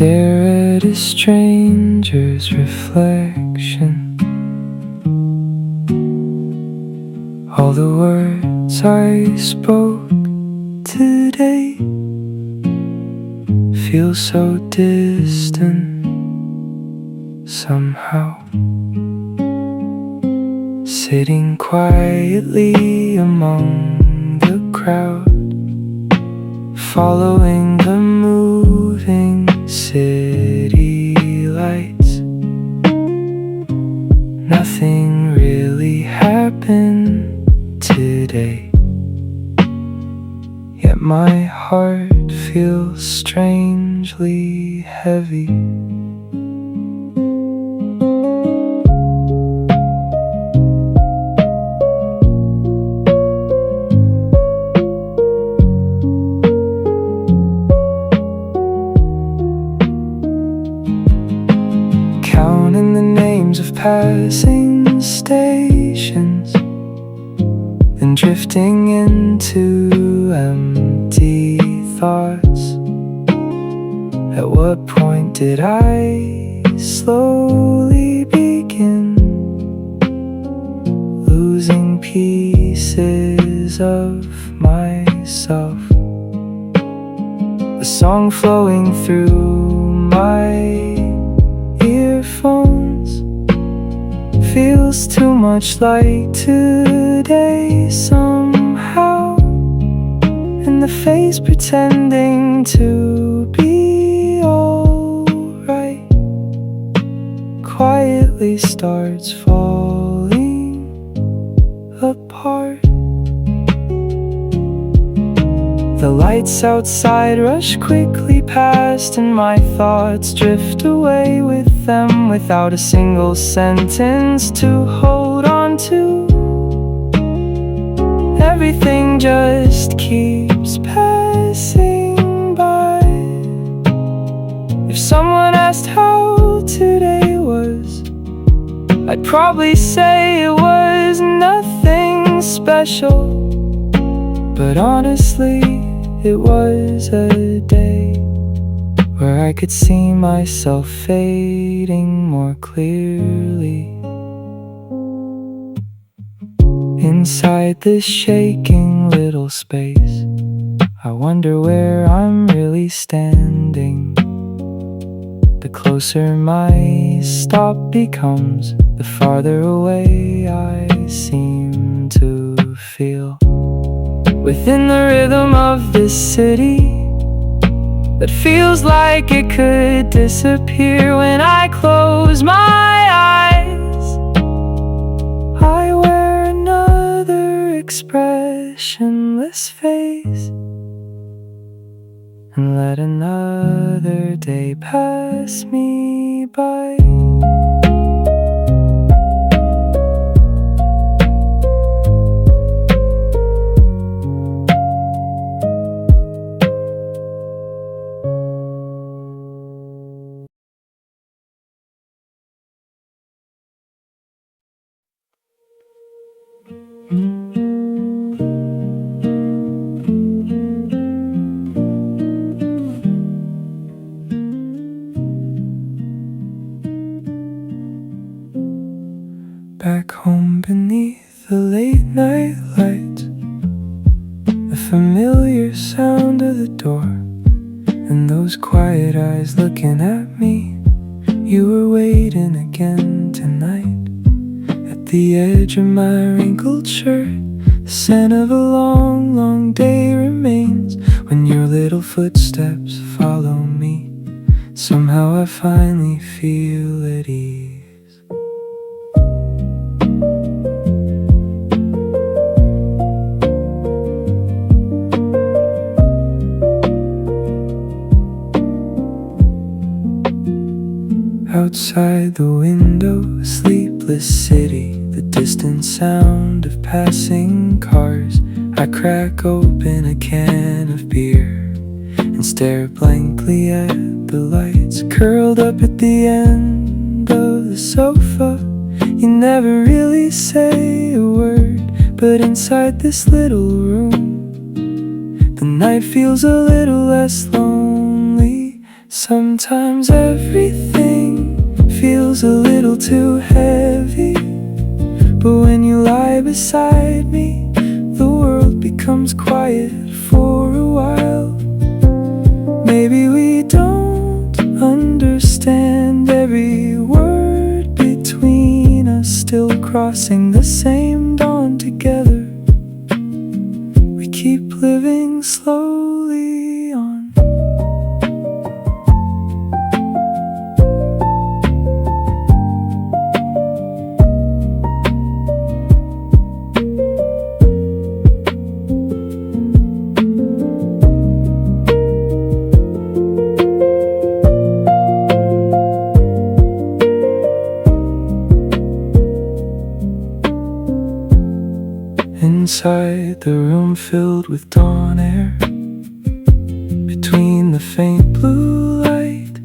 stare at a stranger's reflection. All the words I spoke today feel so distant somehow. Sitting quietly among the crowd, following the moving city lights. Nothing really happened today, yet my heart feels strangely heavy. Counting the names of passing stations, then drifting into empty thoughts. At what point did I slowly begin losing pieces of myself? The song flowing through my earphones feels too much like today somehow, and the face pretending to be alright quietly starts falling apart. The lights outside rush quickly past, and my thoughts drift away with them without a single sentence to hold on to. Everything just keeps passing by. If someone asked how today was, I'd probably say it was nothing special. But honestly, it was a day where I could see myself fading more clearly. Inside this shaking little space, I wonder where I'm really standing. The closer my stop becomes, the farther away I seem to feel. Within the rhythm of this city that feels like it could disappear when I close my eyes, I wear another expressionless face and let another day pass me by. Back home beneath the late night lights, the familiar sound of the door, and those quiet eyes looking at me. You were waiting again tonight at the edge of my wrinkled shirt. The scent of a long, long day remains when your little footsteps follow me. Somehow I finally feel at ease. Outside the window, a sleepless city, the distant sound of passing cars. I crack open a can of beer and stare blankly at the lights. Curled up at the end of the sofa, you never really say a word, but inside this little room, the night feels a little less lonely Sometimes everything feels a little too heavy, but when you lie beside me, the world becomes quiet for a while. Maybe we don't understand every word between us, still crossing the same dawn together. We keep living slowly on. Inside the room filled with dawn air, between the faint blue light,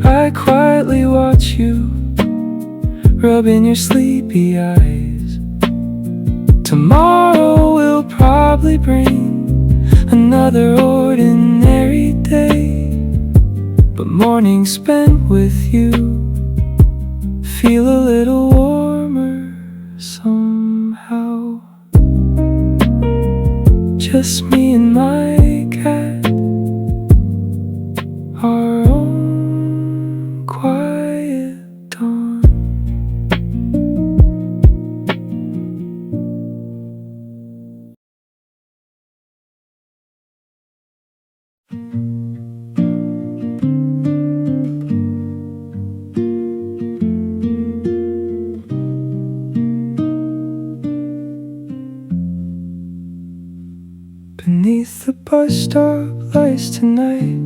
I quietly watch you rub in your sleepy eyes. Tomorrow will probably bring another ordinary day, but mornings spent with you feel a little warmer somehow. Just me and my cat, our own quiet dawn. Beneath the bus stop lights tonight,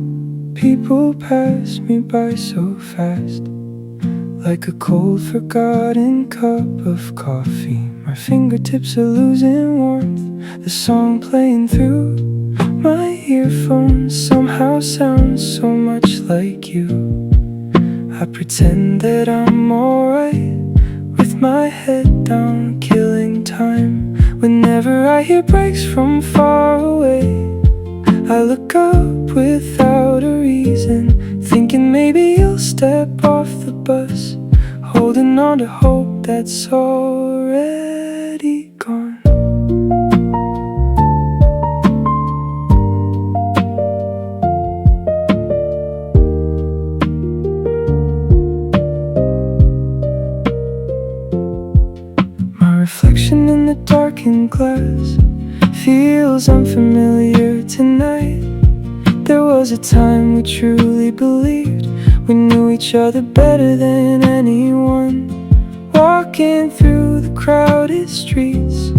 people pass me by so fast. Like a cold forgotten cup of coffee, my fingertips are losing warmth. The song playing through my earphones somehow sounds so much like you. I pretend that I'm alright, with my head down, killing time. Whenever I hear breaks from far away, I look up without a reason, thinking maybe you'll step off the bus, holding on to hope that's already gone. Reflection in the darkened glass feels unfamiliar tonight. There was a time we truly believed we knew each other better than anyone. Walking through the crowded streets,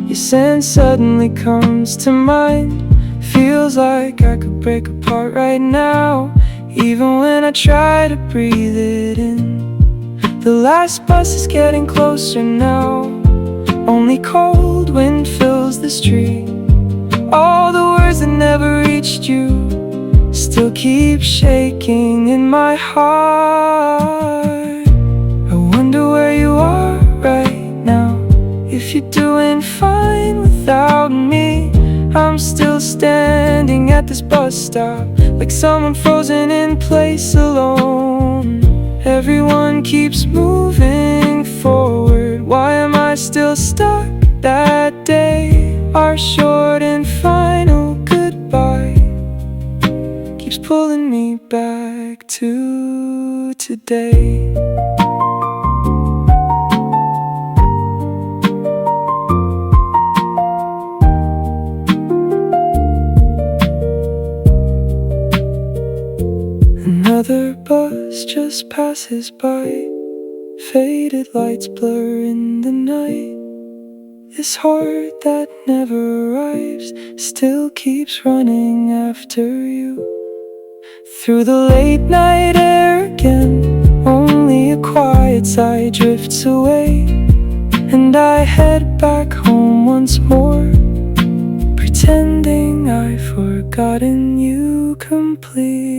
your scent suddenly comes to mind. Feels like I could break apart right now, even when I try to breathe it in. The last bus is getting closer now, only cold wind fills the street. All the words that never reached you still keep shaking in my heart. I wonder where you are right now, if you're doing fine without me. I'm still standing at this bus stop, like someone frozen in place alone. Everyone keeps moving forward, why am I still stuck? That day, our short and final goodbye keeps pulling me back to today. Another bus just passes by, faded lights blur in the night. This heart that never arrives still keeps running after you. Through the late night air again, only a quiet sigh drifts away, and I head back home once more, pretending I've forgotten you completely.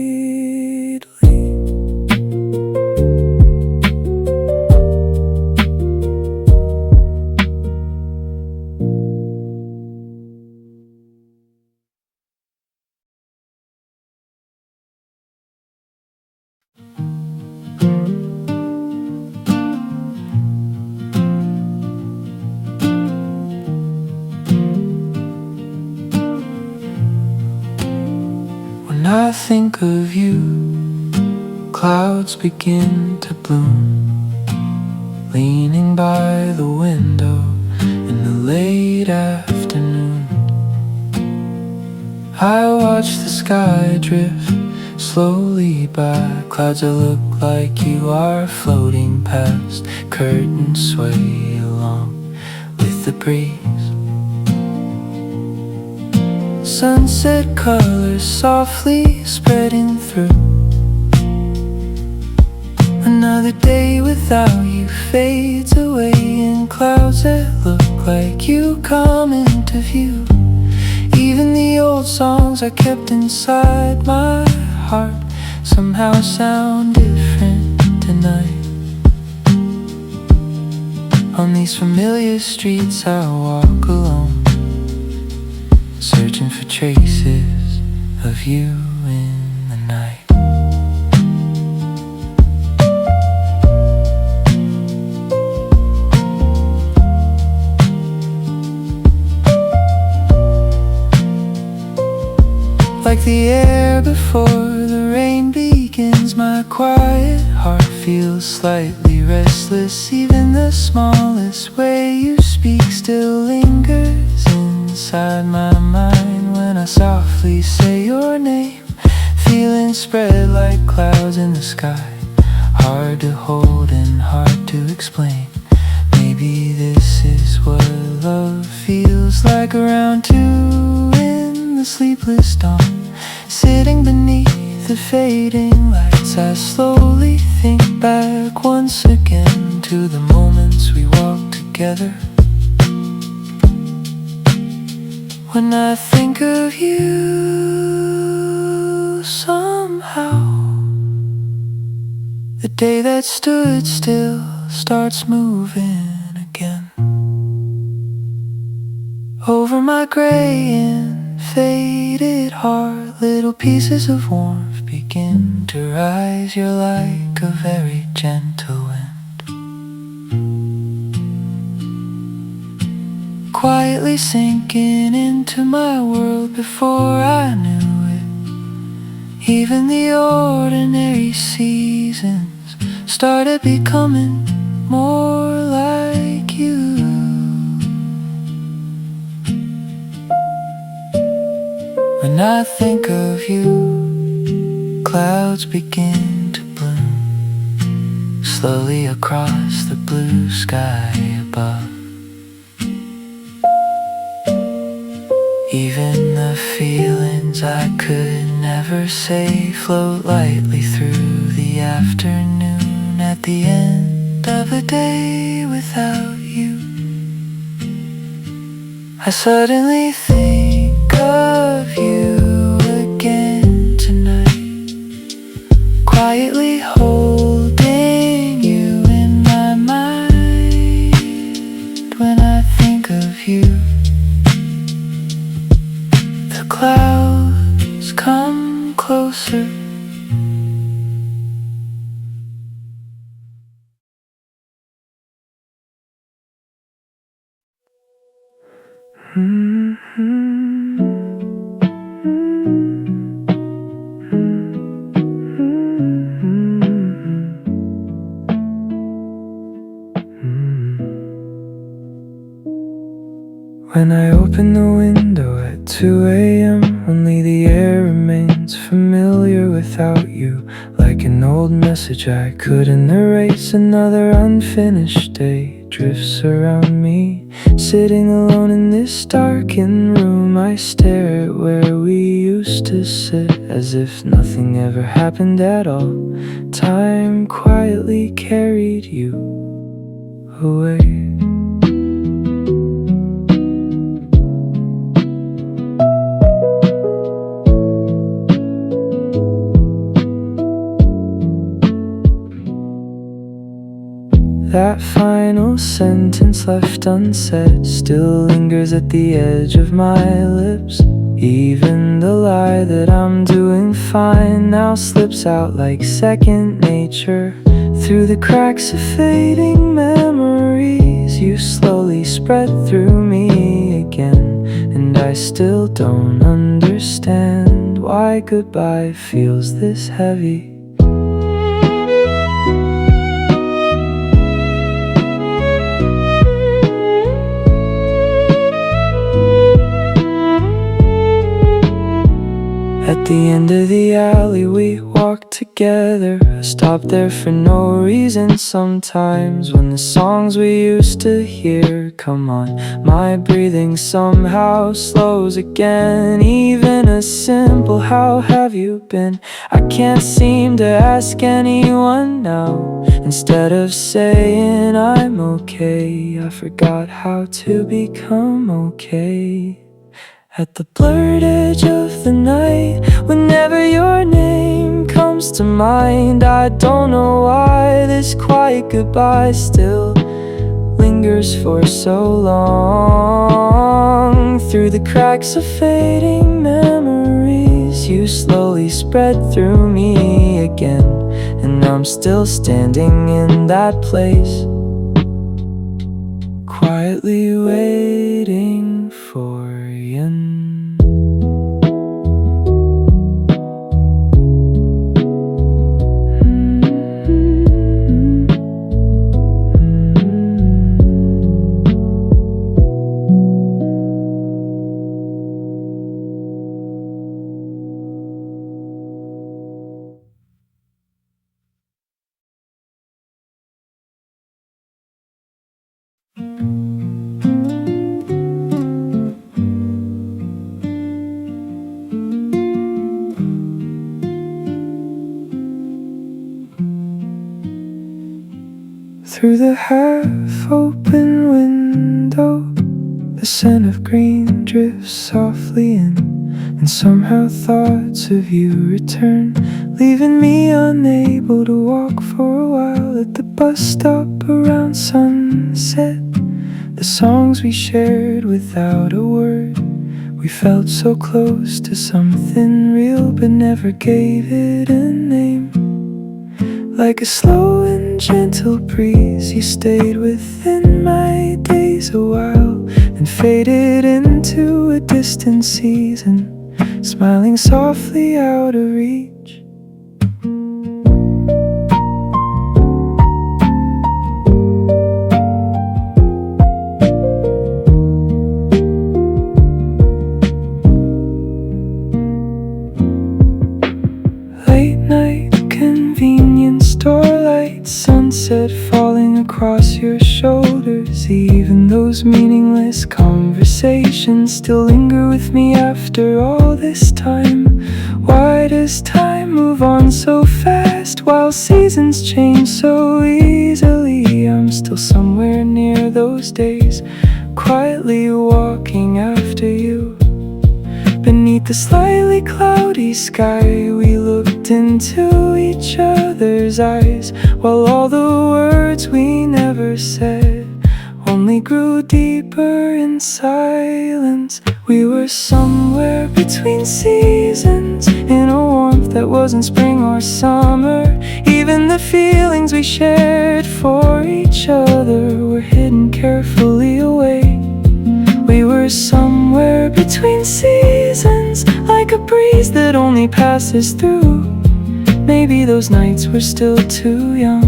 I think of you, clouds begin to bloom, leaning by the window in the late afternoon. I watch the sky drift slowly by, clouds that look like you are floating past, curtains sway along with the breeze. Sunset colors softly spreading through. Another day without you fades away in clouds that look like you come into view. Even the old songs I kept inside my heart somehow sound different tonight. On these familiar streets I walk alone, searching for traces of you in the night. Like the air before the rain begins, my quiet heart feels slightly restless. Even the smallest way you speak still lingers inside my mind when I softly say your name. Feelings spread like clouds in the sky, hard to hold and hard to explain. Maybe this is what love feels like around 2 in the sleepless dawn. Sitting beneath the fading lights, I slowly think back once again to the moments we walked together. When I think of you, somehow the day that stood still starts moving again. Over my gray and faded heart, little pieces of warmth begin to rise. You're like a very gentle wind, quietly sinking into my world before I knew it. Even the ordinary seasons started becoming more like you. When I think of you, clouds begin to bloom slowly across the blue sky above. Even the feelings I could never say float lightly through the afternoon. At the end of a day without you, I suddenly think of you again tonight, quietly holding you in my mind. When I think of you, the clouds come closer. When I open the window at 2 a.m., only the air remains familiar without you. Like an old message I couldn't erase, another unfinished day drifts around me. Sitting alone in this darkened room, I stare at where we used to sit, as if nothing ever happened at all. Time quietly carried you away. That final sentence left unsaid still lingers at the edge of my lips. Even the lie that I'm doing fine now slips out like second nature. Through the cracks of fading memories, you slowly spread through me again. And I still don't understand why goodbye feels this heavy. At the end of the alley we walked together. I stopped there for no reason. Sometimes when the songs we used to hear come on, my breathing somehow slows again. Even a simple "how have you been?" I can't seem to ask anyone now. Instead of saying I'm okay, I forgot how to become okay. At the blurred edge of the night, whenever your name comes to mind, I don't know why this quiet goodbye still lingers for so long. Through the cracks of fading memories, you slowly spread through me again, and I'm still standing in that place, quietly waiting for you. Through the half-open window, the scent of green drifts softly in, and somehow thoughts of you return, leaving me unable to walk for a while. At the bus stop around sunset, the songs we shared without a word, we felt so close to something real but never gave it a name. Like a slow and gentle breeze, you stayed within my days a while, and faded into a distant season, smiling softly out of reach. Sunset falling across your shoulders. Even those meaningless conversations still linger with me after all this time. Why does time move on so fast while seasons change so easily? I'm still somewhere near those days, quietly walking after you. Beneath the slightly cloudy sky, we looked into each other's eyes, while all the words we never said only grew deeper in silence. We were somewhere between seasons, in a warmth that wasn't spring or summer. Even the feelings we shared for each other were hidden carefully away. We were somewhere between seasons, like a breeze that only passes through. Maybe those nights were still too young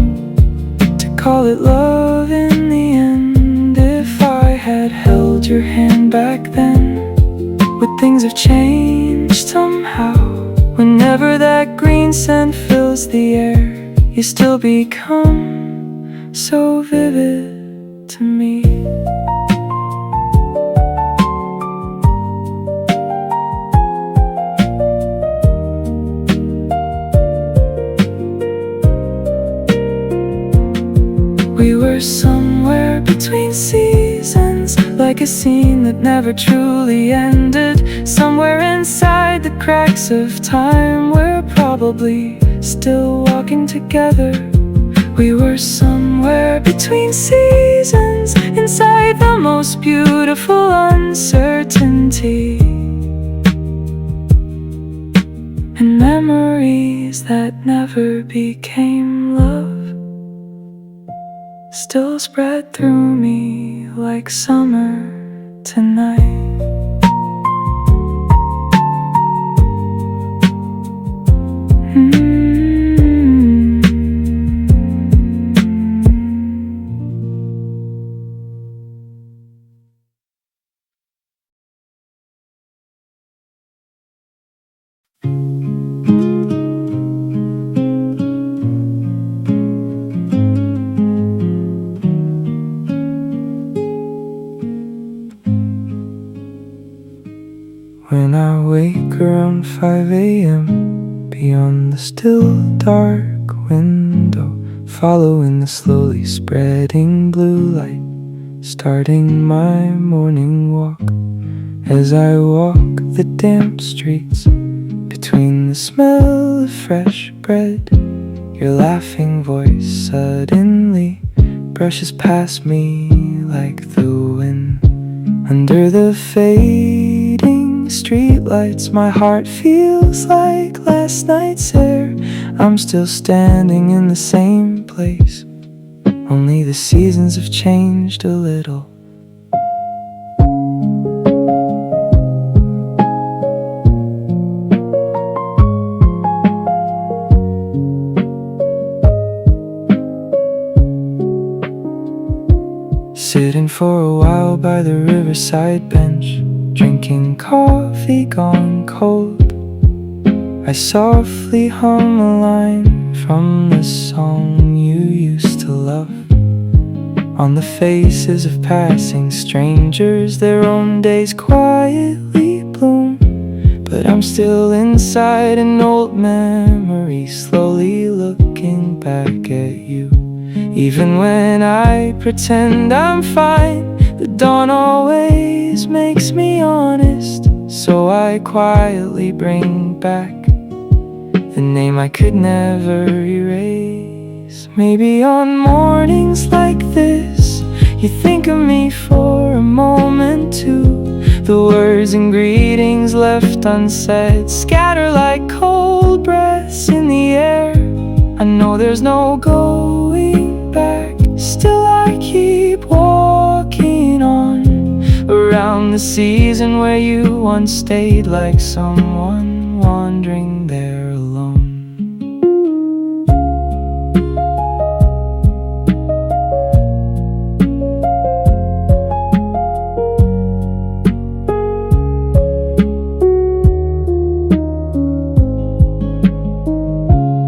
to call it love in the end. If I had held your hand back then, would things have changed somehow? Whenever that green scent fills the air, you still become so vivid to me. We were somewhere between seasons, like a scene that never truly ended. Somewhere inside the cracks of time, we're probably still walking together. We were somewhere between seasons, inside the most beautiful uncertainty, and memories that never became love still spread through me like summer tonight. 5 a.m. beyond the still dark window, following the slowly spreading blue light, starting my morning walk. As I walk the damp streets, between the smell of fresh bread, your laughing voice suddenly brushes past me like the wind. Under the fading streetlights, my heart feels like last night's air. I'm still standing in the same place, only the seasons have changed a little. Sitting for a while by the riverside bench, drinking coffee gone cold, I softly hum a line from the song you used to love. On the faces of passing strangers, their own days quietly bloom, but I'm still inside an old memory, slowly looking back at you. Even when I pretend I'm fine, the dawn always makes me honest. So I quietly bring back the name I could never erase. Maybe on mornings like this, you think of me for a moment too. The words and greetings left unsaid scatter like cold breaths in the air. I know there's no going back, still I keep walking on, around the season where you once stayed, like someone wandering there alone.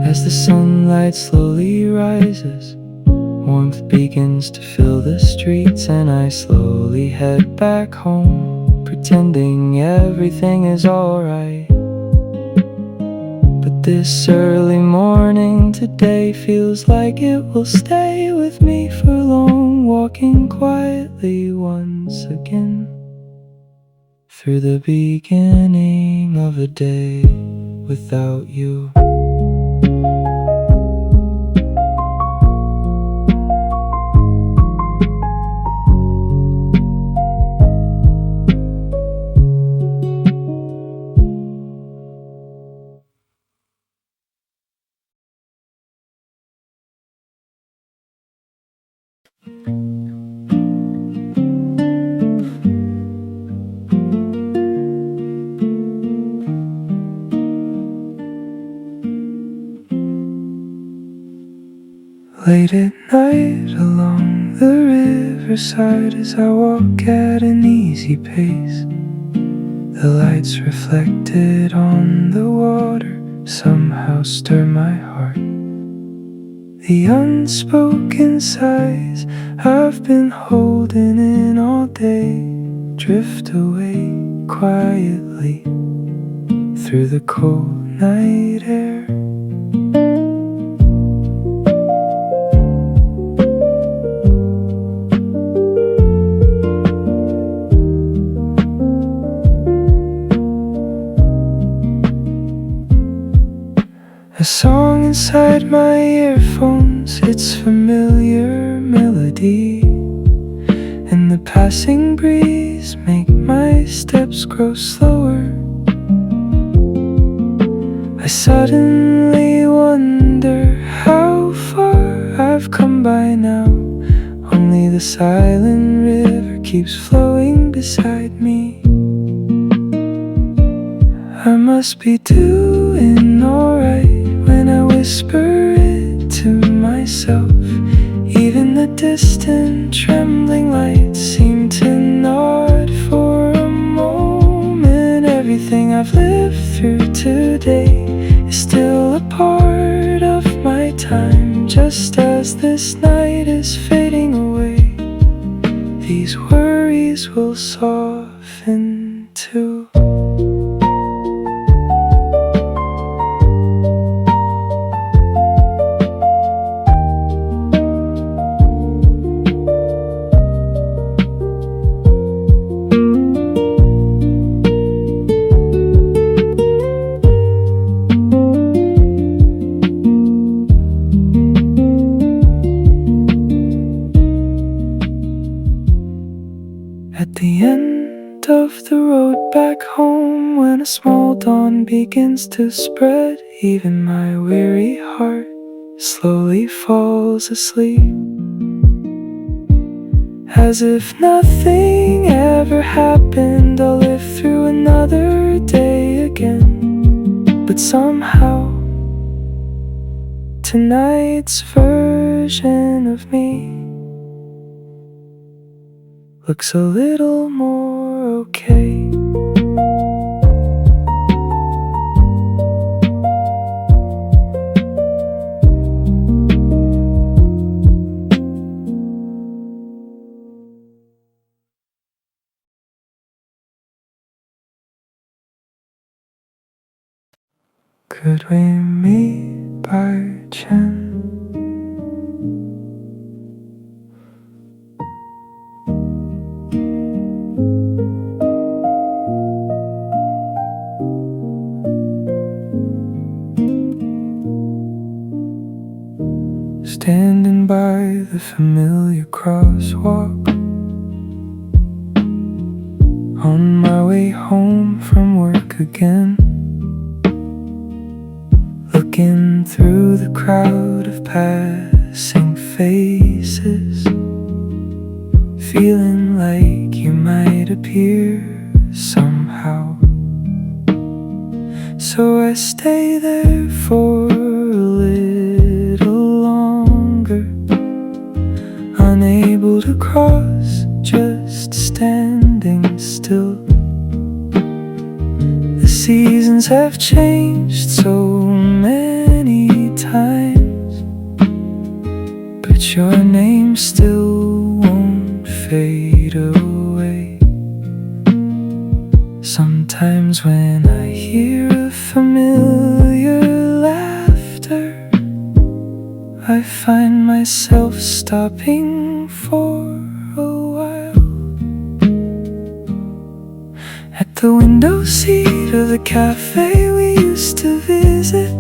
As the sunlight slowly rises, warmth begins to fill the streets, and I slowly head back home, pretending everything is alright. But this early morning today feels like it will stay with me for long, walking quietly once again through the beginning of a day without you. Late at night along the riverside, as I walk at an easy pace, the lights reflected on the water somehow stir my heart. The unspoken sighs I've been holding in all day drift away quietly through the cold night air. A song inside my earphones, its familiar melody, and the passing breeze make my steps grow slower. I suddenly wonder how far I've come by now. Only the silent river keeps flowing beside me. I must be doing alright when I whisper it to myself. Even the distant trembling lights seem to nod for a moment. Everything I've lived through today is still a part of my time. Just as this night is fading away, these worries will soften too. begins to spread, even my weary heart slowly falls asleep, as if nothing ever happened. I'll live through another day again, but somehow tonight's version of me looks a little more okay. Could we meet by chance? Standing by the familiar crosswalk, on my way home from work again, looking through the crowd of passing faces, feeling like you might appear somehow. So I stay there for a little longer, unable to cross, just standing still. The seasons have changed so many times, but your name still won't fade away. Sometimes when I hear a familiar laughter, I find myself stopping for a while at the window seat of the cafe we used to visit.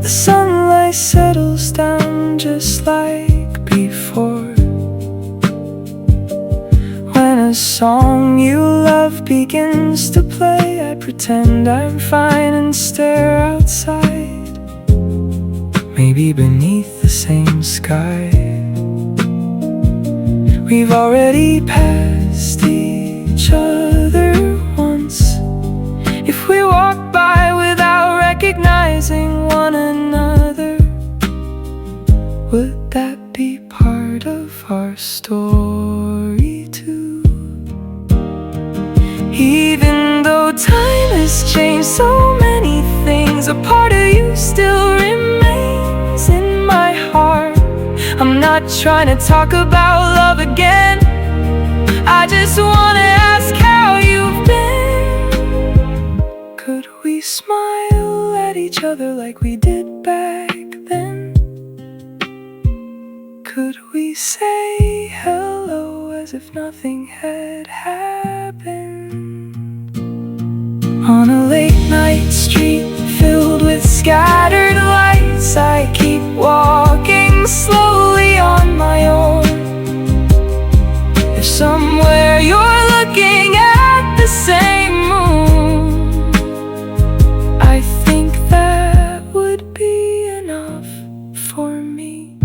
The sunlight settles down just like before. When a song you love begins to play, I pretend I'm fine and stare outside, maybe beneath the same sky. We've already passed each other once. If we walk by without recognizing one another, would that be part of our story too? Even though time has changed so many things, a part of you still remains in my heart. I'm not trying to talk about love again, I just wanna ask how you've been. Could we smile at each other like we did back then? Could we say hello as if nothing had happened? On a late night street filled with scattered lights, I keep walking slowly on my own. If somewhere you're looking at the same moon, I think that would be enough for me.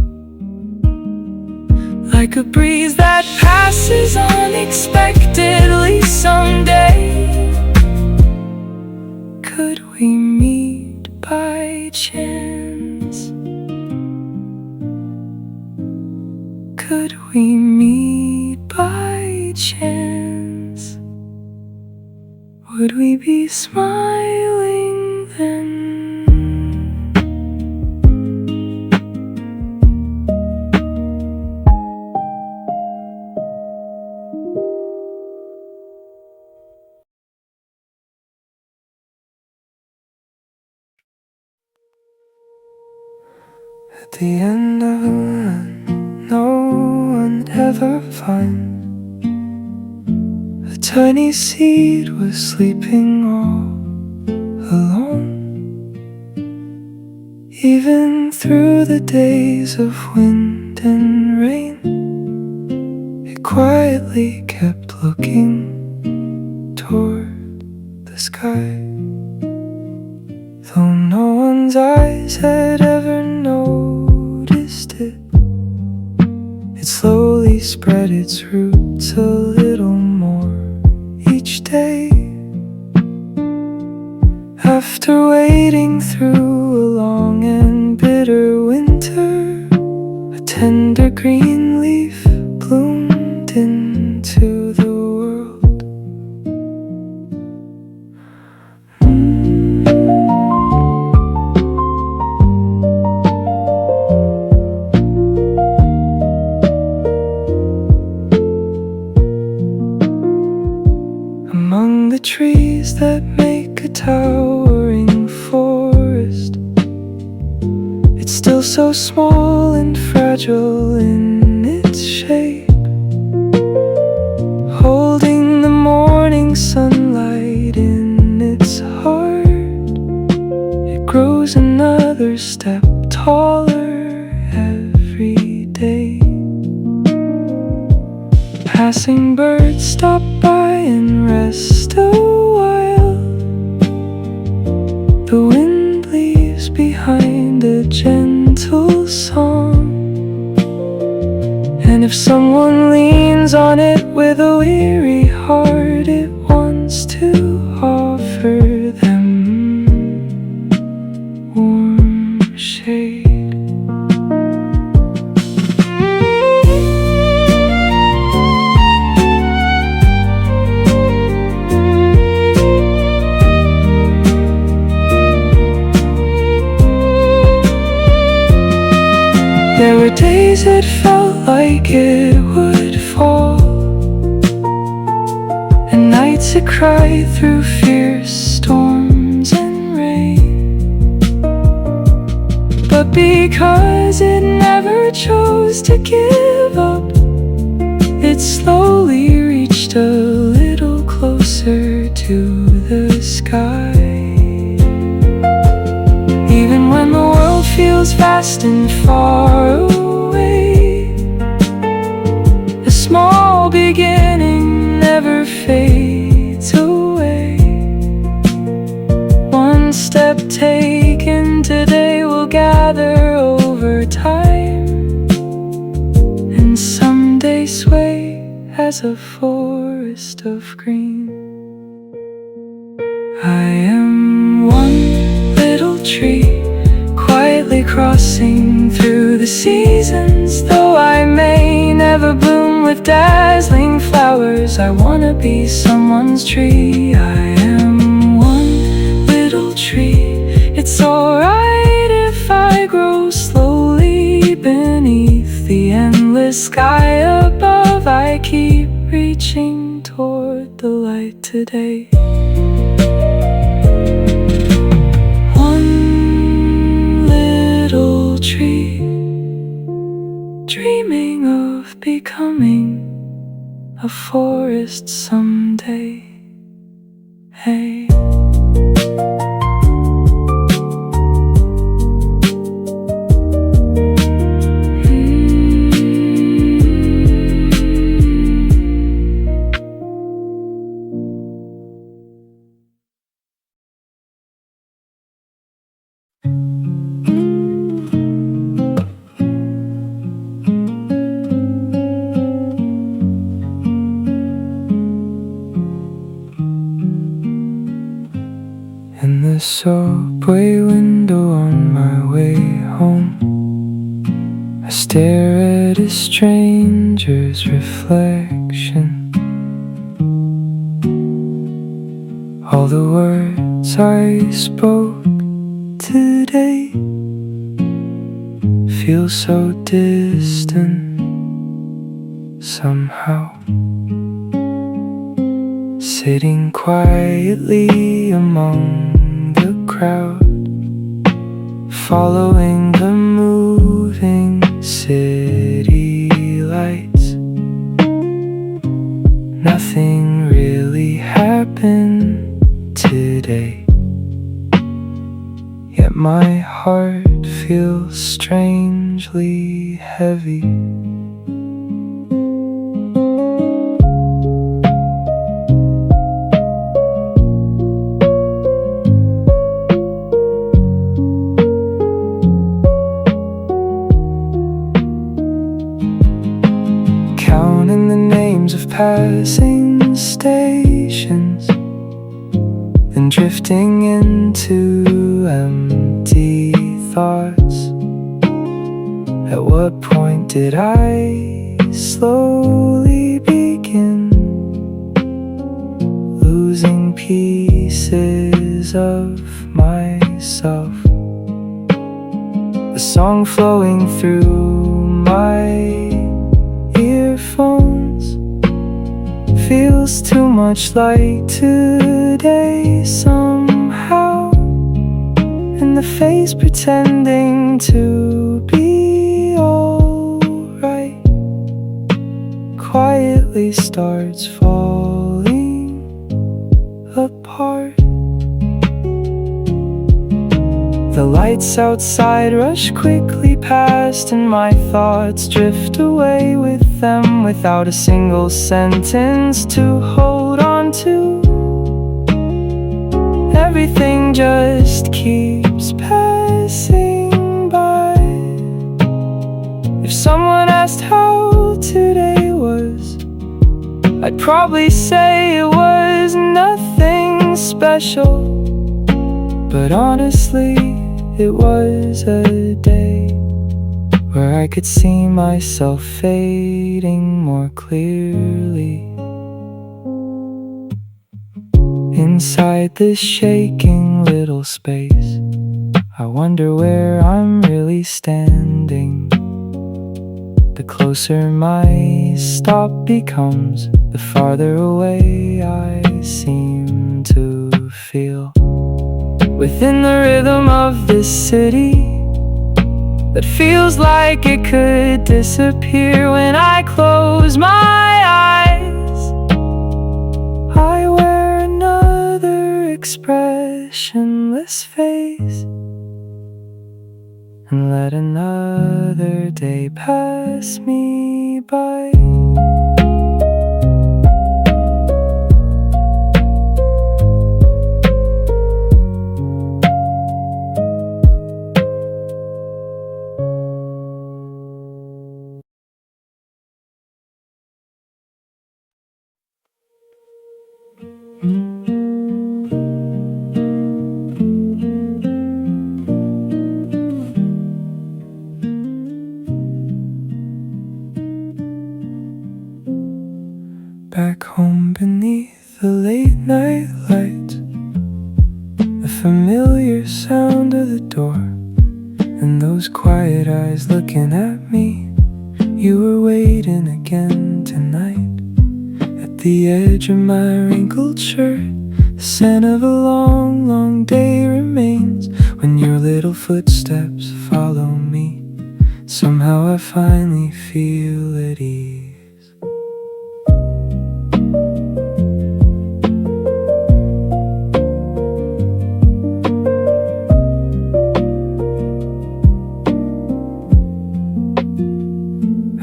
Like a breeze that passes unexpectedly someday, could we meet by chance? Could we meet by chance? Would we be smiling then? At the end of a run, no one ever finds a tiny seed was sleeping all alone. Even through the days of wind and rain, it quietly kept looking toward the sky. one's eyes had ever noticed it. It slowly spread its roots a little more each day. After wading through a long and bitter winter, a tender green leaf bloomed into the world. Among the trees that make a towering forest, it's still so small and fragile in its shape, holding the morning sunlight in its heart. It grows another step taller every day. Passing birds stop by and rest a while. The wind leaves behind a gentle song, and if someone leans on it with a weary heart, it wants to offer them warm shade. There were days it felt like it would fall, and nights it cried through fierce storms and rain. But because it never chose to give up, it slowly reached a little closer to the sky. Even when the world feels vast and far away, a small beginning never fades away. One step taken today will gather over time, and someday sway as a forest of green. I am one little tree, quietly crossing through the seasons. Though I may never bloom with dazzling flowers, I wanna be someone's tree. I am one little tree. It's alright if I grow slowly beneath the endless sky above. I keep reaching toward the light today. Tree, dreaming of becoming a forest someday. Hey. In the subway window on my way home, I stare at a stranger's reflection. All the words I spoke today feel so distant somehow. Sitting quietly among the crowd, following the moving city lights. Nothing really happened today, yet my heart feels strangely heavy. passing stations, then drifting into empty thoughts. At what point did I slowly begin losing pieces of myself? A song flowing through my earphones feels too much like today somehow, and the face pretending to be alright quietly starts falling apart. The lights outside rush quickly past, and my thoughts drift away with them without a single sentence to hold on to. Everything just keeps passing by. If someone asked how today was, I'd probably say it was nothing special. But honestly, it was a day where I could see myself fading more clearly. Inside this shaking little space, I wonder where I'm really standing. The closer my stop becomes, the farther away I seem to feel. Within the rhythm of this city that feels like it could disappear when I close my eyes, I wear another expressionless face and let another day pass me by. Back home beneath the late night light, the familiar sound of the door, and those quiet eyes looking at me. You were waiting again tonight. At the edge of my wrinkled shirt, the scent of a long, long day remains. When your little footsteps follow me, somehow I finally feel at ease.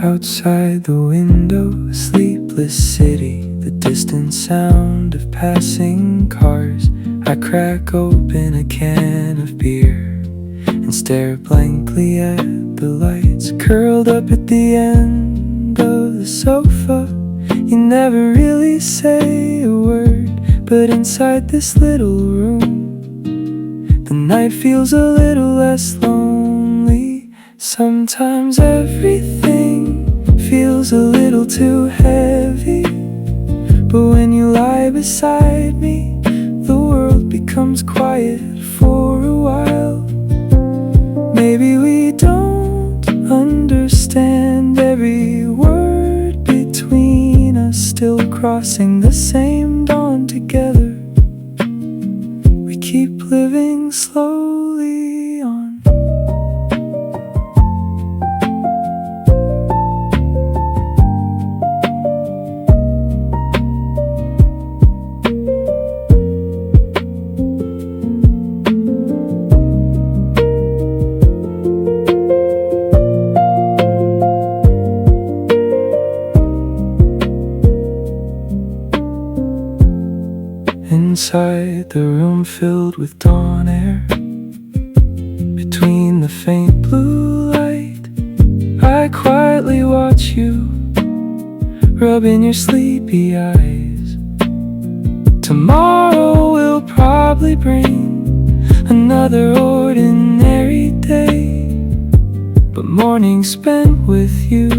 Outside the window, a sleepless city, the distant sound of passing cars. I crack open a can of beer and stare blankly at the lights. Curled up at the end of the sofa, you never really say a word, but inside this little room, the night feels a little less lonely. Sometimes everything feels a little too heavy, but when you lie beside me, the world becomes quiet for a while. Maybe we don't understand every word between us, still crossing the same dawn together. We keep living slowly on. Inside the room filled with dawn air, between the faint blue light, I quietly watch you rubbing your sleepy sleepy eyes. Tomorrow will probably bring another ordinary day, but mornings spent with you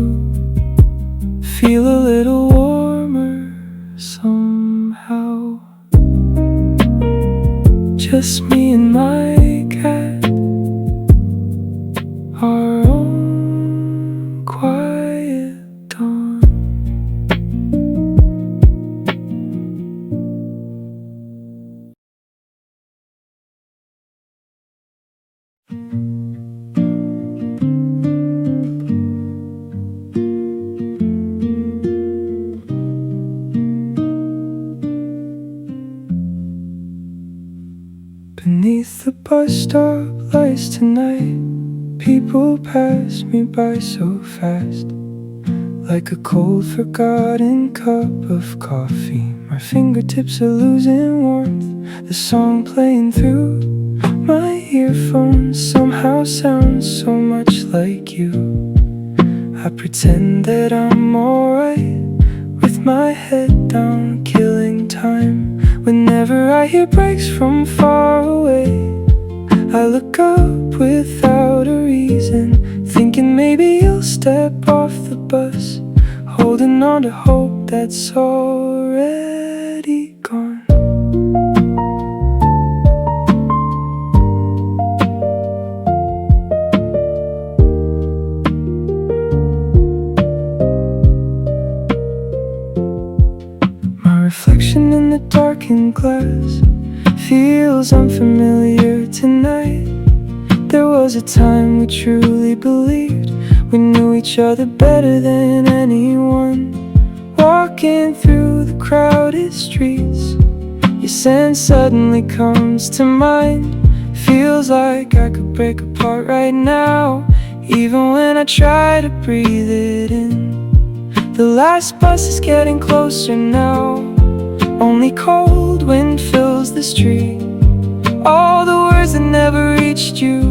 feel a little warmer somehow. Just me and my cat, our own quiet dawn. Beneath the bus stop lights tonight, people pass me by so fast. Like a cold forgotten cup of coffee, my fingertips are losing warmth. The song playing through my earphones somehow sounds so much like you. I pretend that I'm alright with my head down, killing time. Whenever I hear breaks from far away, I look up without a reason, thinking maybe you'll step off the bus, holding on to hope that's already gone. My reflection in the darkened glass feels unfamiliar tonight. There was a time we truly believed we knew each other better than anyone. Walking through the crowded streets, your scent suddenly comes to mind. Feels like I could break apart right now, even when I try to breathe it in. The last bus is getting closer now, only cold wind fills the street. All the words that never reached you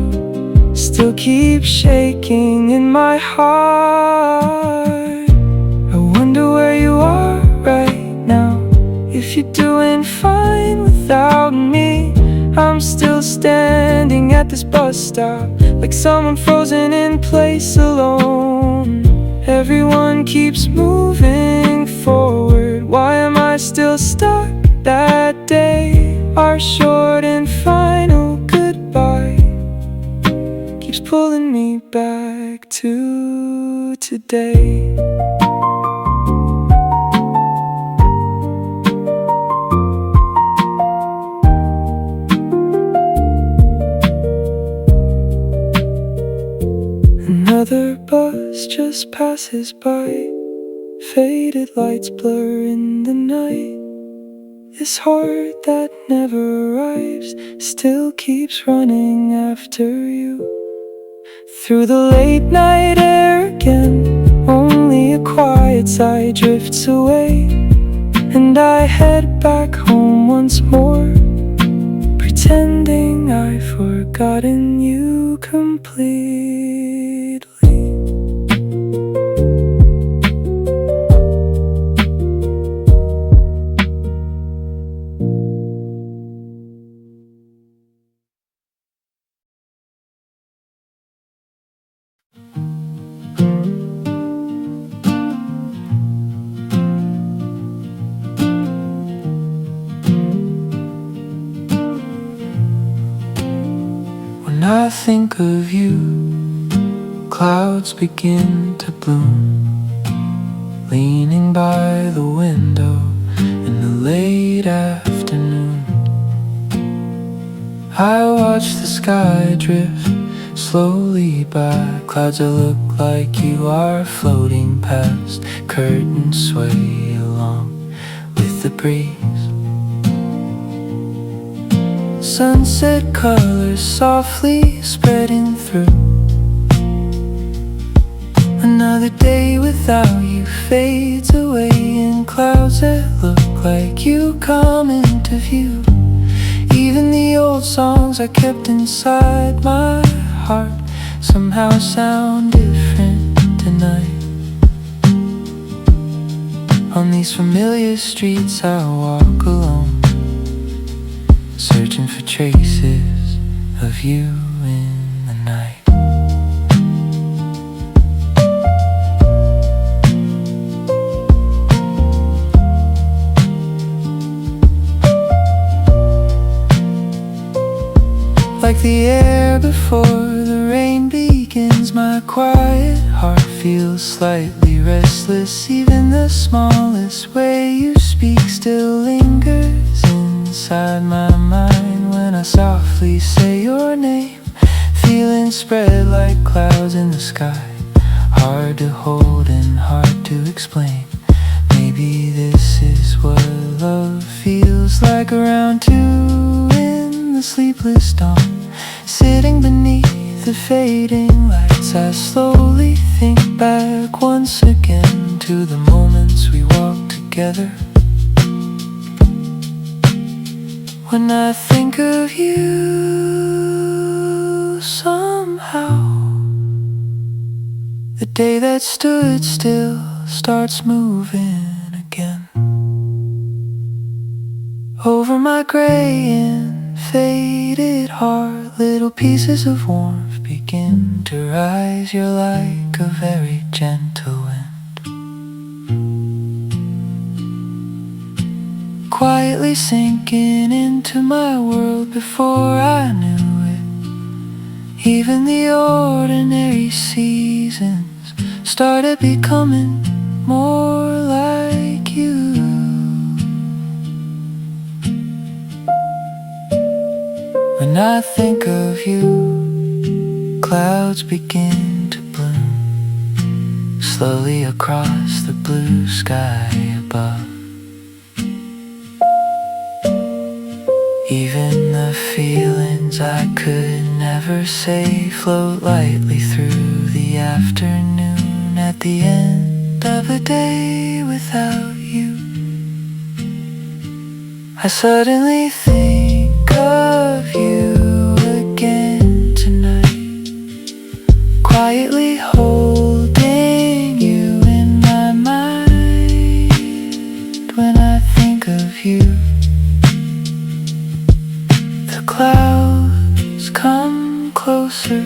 still keep shaking in my heart. I wonder where you are right now, if you're doing fine without me. I'm still standing at this bus stop, like someone frozen in place alone. Everyone keeps moving forward, why am I still stuck? That day, our short and final goodbye keeps pulling me back to today. Another bus just passes by, faded lights blur in the night. This heart that never arrives still keeps running after you. Through the late night air again, only a quiet sigh drifts away, and I head back home once more, pretending I've forgotten you completely. When I think of you, clouds begin to bloom, leaning by the window in the late afternoon. I watch the sky drift slowly by, clouds that look like you are floating past, curtains sway along with the breeze. Sunset colors softly spreading through. Another day without you fades away in clouds that look like you come into view. Even the old songs I kept inside my heart somehow sound different tonight. On these familiar streets I walk alone, searching for traces of you in the night. Like the air before the rain begins, my quiet heart feels slightly restless. Even the smallest way you speak still lingers inside my mind when I softly say your name. Feelings spread like clouds in the sky, hard to hold and hard to explain. Maybe this is what love feels like around 2 in the sleepless dawn. Sitting beneath the fading lights, I slowly think back once again to the moments we walked together. When I think of you, somehow the day that stood still starts moving again. Over my gray and faded heart, little pieces of warmth begin to rise. You're like a very gentle wind, quietly sinking into my world before I knew it. Even the ordinary seasons started becoming more like you. When I think of you, clouds begin to bloom slowly across the blue sky above. Even the feelings I could never say float lightly through the afternoon. At the end of a day without you, I suddenly think of you again tonight, quietly holding you in my mind. When I think of you, the clouds come closer.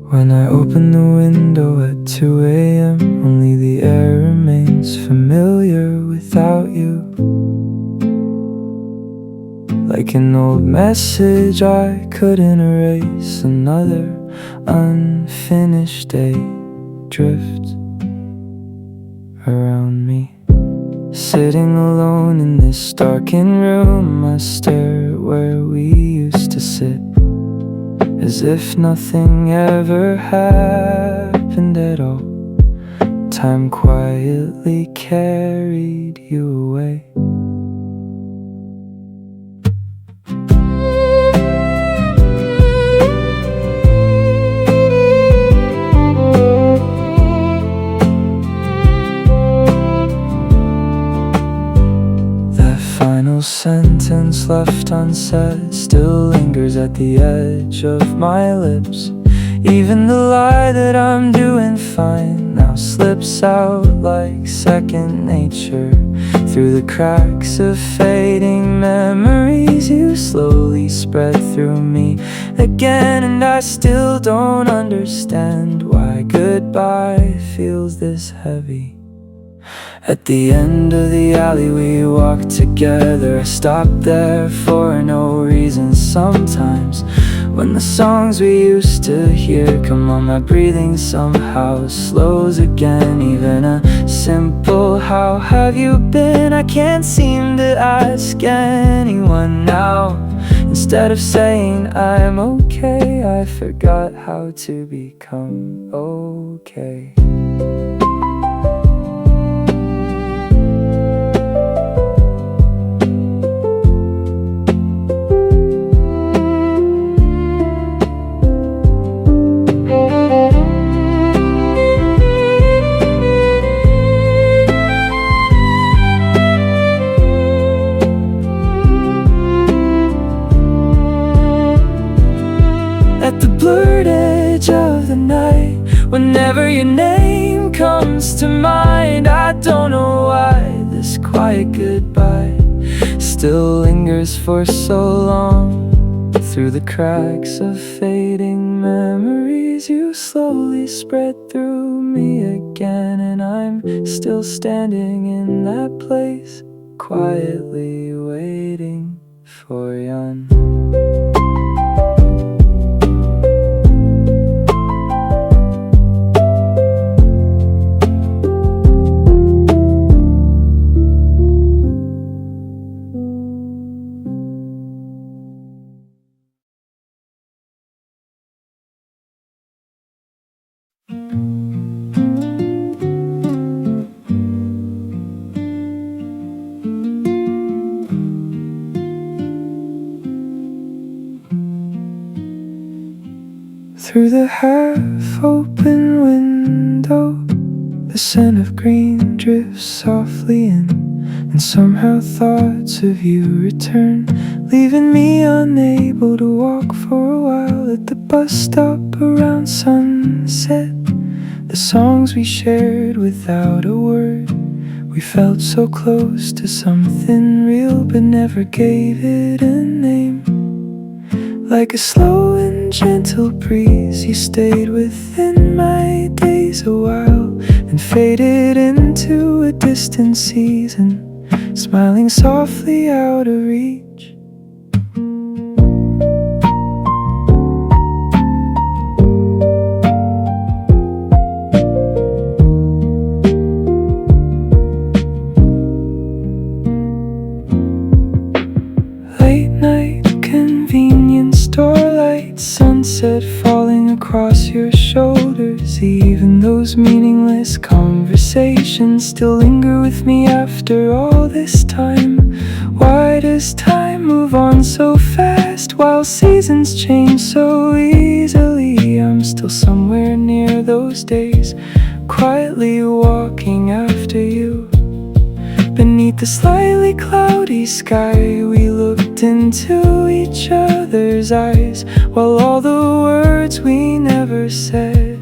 When I open the window at 2 a.m., only the air remains familiar without you. Like an old message I couldn't erase, another unfinished day drifts around me. Sitting alone in this darkened room, I stare at where we used to sit, as if nothing ever happened at all. Time quietly carried you away. That final sentence left unsaid still lingers at the edge of my lips. Even the lie that I'm doing fine now slips out like second nature. Through the cracks of fading memories, you slowly spread through me again, and I still don't understand why goodbye feels this heavy. At the end of the alley we walked together, I stopped there for no reason. Sometimes when the songs we used to hear come on, my breathing somehow slows again. Even a simple "how have you been?" I can't seem to ask anyone now. Instead of saying I'm okay, I forgot how to become okay. your name comes to mind. I don't know why this quiet goodbye still lingers for so long. Through the cracks of fading memories, you slowly spread through me again, and I'm still standing in that place, quietly waiting for yon. Through the half-open window, the scent of green drifts softly in, and somehow thoughts of you return, leaving me unable to walk for a while. At the bus stop around sunset, the songs we shared without a word, we felt so close to something real but never gave it a name. Like a slow and gentle breeze, you stayed within my days a while, and faded into a distant season, smiling softly out of reach. Late night convenience store lights, sunset falling across your shoulders. Even those meaningless conversations still linger with me after all this time. Why does time move on so fast while seasons change so easily? I'm still somewhere near those days, quietly walking after you. Beneath the slightly cloudy sky, we looked into each other's eyes, while all the words we never said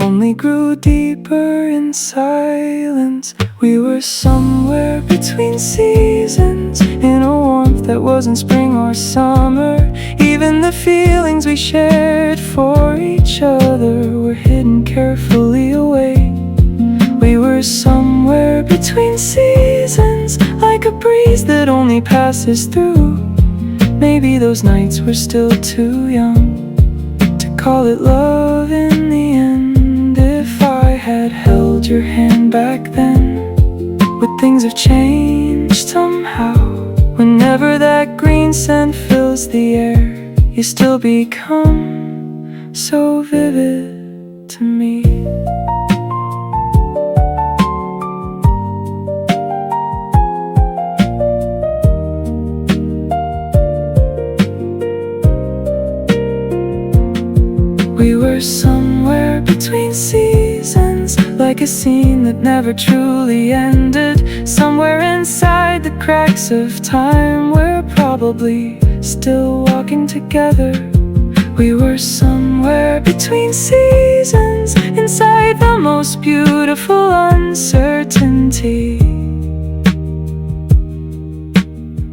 only grew deeper in silence. We were somewhere between seasons, in a warmth that wasn't spring or summer. Even the feelings we shared for each other were hidden carefully away. We were somewhere between seasons, like a breeze that only passes through. Maybe those nights were still too young to call it love in the end. If I had held your hand back then, would things have changed somehow? Whenever that green scent fills the air, you still become so vivid to me. We were somewhere between seasons, like a scene that never truly ended. Somewhere inside the cracks of time, we're probably still walking together. We were somewhere between seasons, inside the most beautiful uncertainty,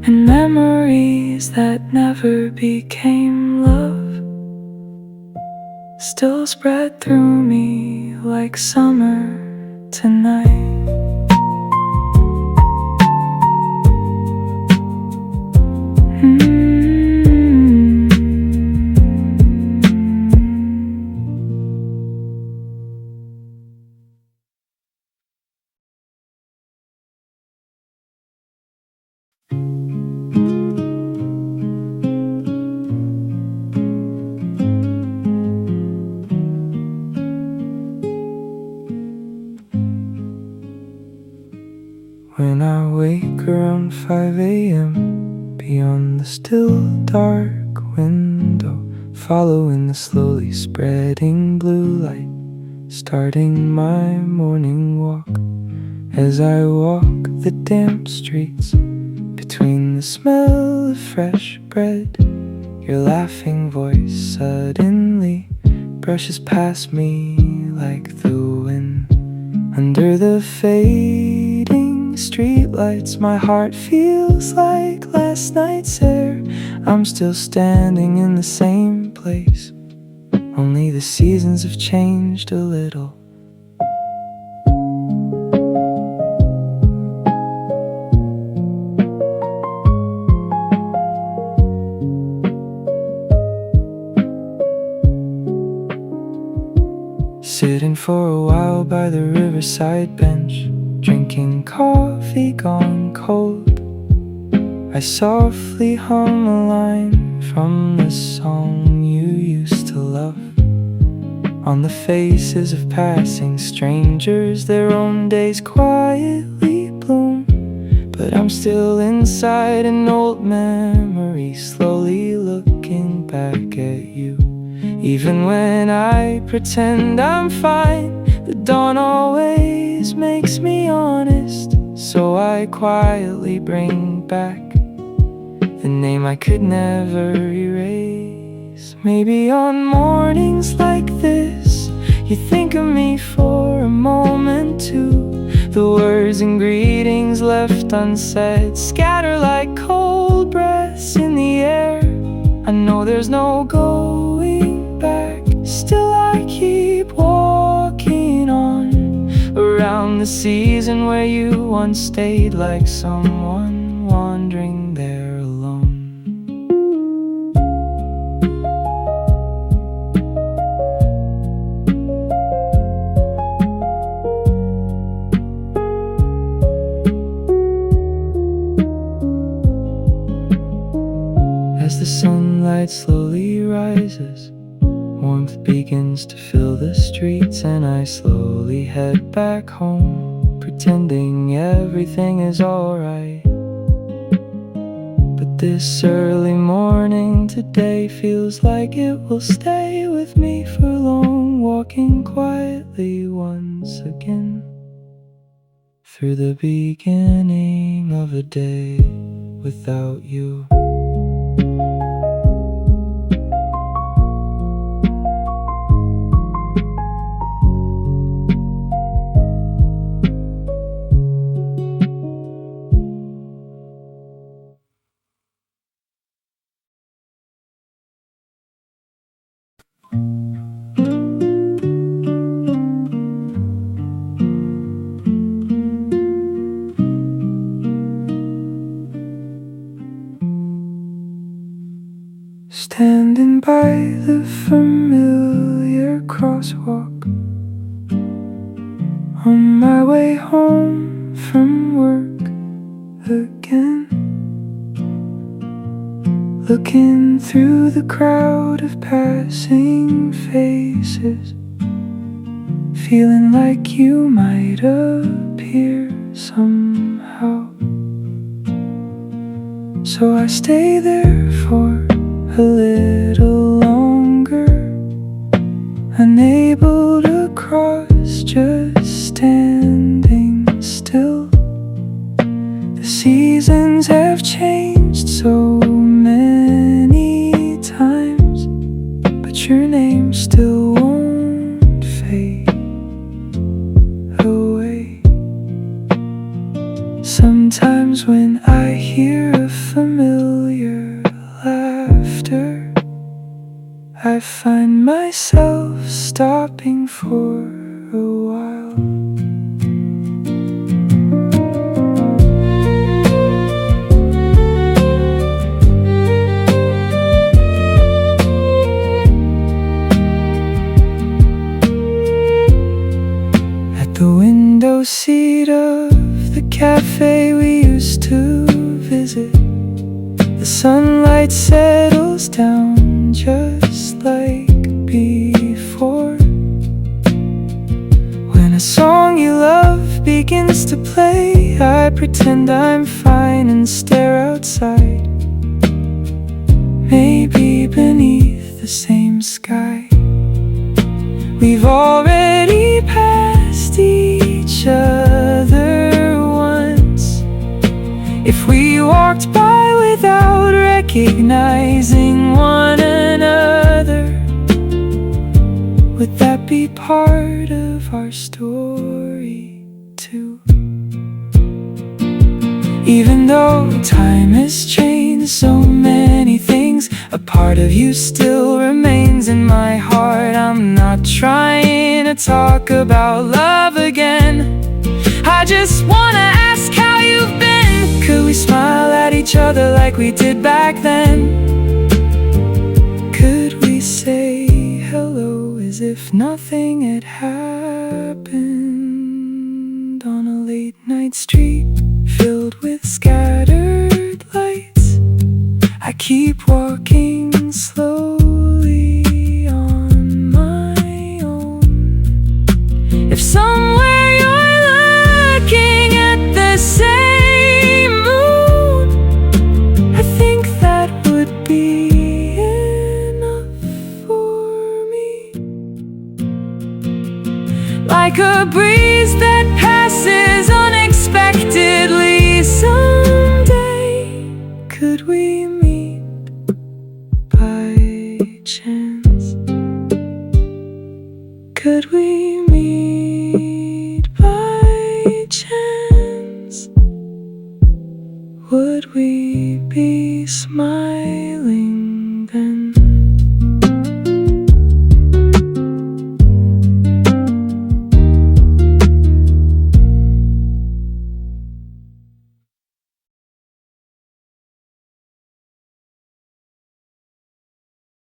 and memories that never became love still spread through me like summer tonight. When I wake around 5 a.m. beyond the still dark window, following the slowly spreading blue light, starting my morning walk. As I walk the damp streets, between the smell of fresh bread, your laughing voice suddenly brushes past me like the Under the fading streetlights, my heart feels like last night's air. I'm still standing in the same place, only the seasons have changed a little. Sitting for a while by the riverside bench, drinking coffee gone cold, I softly hum a line from the song you used to love. On the faces of passing strangers, their own days quietly bloom, but I'm still inside an old memory, slowly looking back at you. Even when I pretend I'm fine, the dawn always makes me honest. So I quietly bring back the name I could never erase. Maybe on mornings like this, you think of me for a moment too. The words and greetings left unsaid scatter like cold breaths in the air. I know there's no going back, still I keep walking on, around the season where you once stayed, like someone wandering there alone. As the sunlight slowly rises, warmth begins to fill the streets, and I slowly head back home, pretending everything is alright. But this early morning today feels like it will stay with me for long, walking quietly once again through the beginning of a day without you. Standing by the familiar crosswalk, on my way home from work again, looking through the crowd of passing faces, feeling like you might appear somehow. So I stay there for a little longer, unable to cross, just standing still. The seasons have changed so many times, but your name still won't fade away. Sometimes when I hear a familiar laughter, I find myself stopping for a while. At the window seat of the cafe we used to visit, the sunlight settles down just like before. When a song you love begins to play, I pretend I'm fine and stare outside, maybe beneath the same sky. We've already passed each other once. If we walked by without recognizing one another, would that be part of our story? Even though time has changed so many things, a part of you still remains in my heart. I'm not trying to talk about love again. I just wanna ask how you've been. Could we smile at each other like we did back then? Could we say hello as if nothing had happened? On a late night street filled with scattered lights, I keep walking slowly on my own. If somewhere you're looking at the same moon, I think that would be enough for me. Like a breeze that passes unexpectedly someday, could we meet by chance? Could we meet by chance? Would we be smiling